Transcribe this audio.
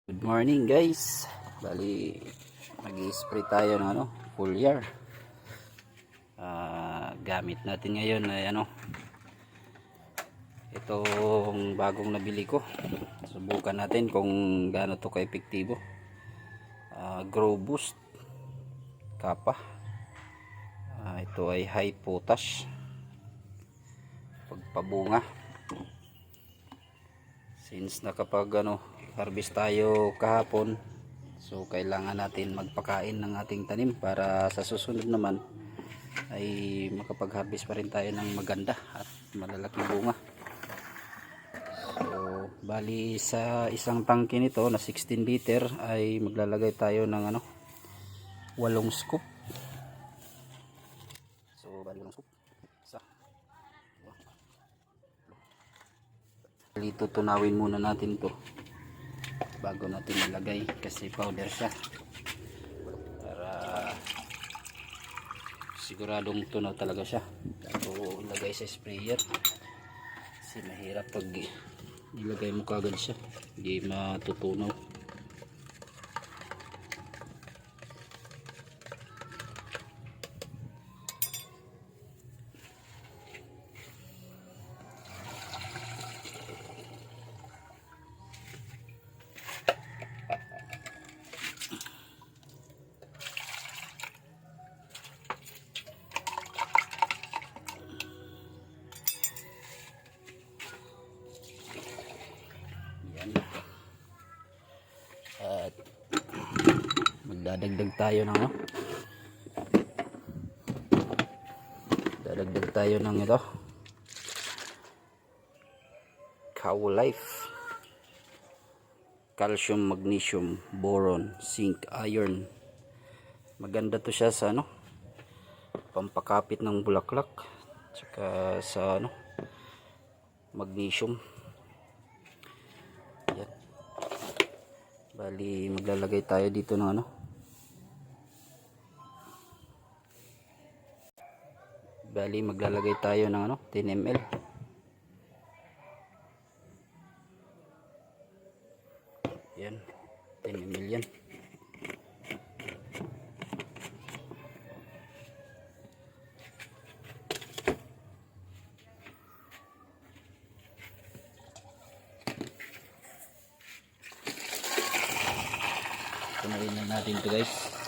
Good morning guys. Bali mag-i-spray tayo ng foliar. Gamit natin ngayon ay itong bagong nabili ko. Subukan natin kung gaano to ka-epektibo. Grow Boost Kappa. Ito ay high potash pagpabunga. Since nakapag harvest tayo kahapon, so kailangan natin magpakain ng ating tanim para sa susunod naman ay makapag-harvest pa rin tayo ng maganda at malalaking bunga. So bali sa isang tangke nito na 16 liter ay maglalagay tayo ng 8 scoop. So bali 8 scoop. Bali tutunawin muna natin to bago natin ilagay kasi powder siya, para siguradong tunaw talaga siya bago ilagay sa sprayer, kasi mahirap pag ilagay mo kagad siya hindi matutunaw. At magdadagdag tayo ng dadagdag tayo ng ito Cow Life calcium, magnesium, boron, zinc, iron. Maganda to siya sa pampakapit ng bulaklak, tsaka sa magnesium. Yan. Bali maglalagay tayo dito ng maglalagay tayo ng 10 ml. Yan, 10 ml yan. Tunayin na natin ito guys.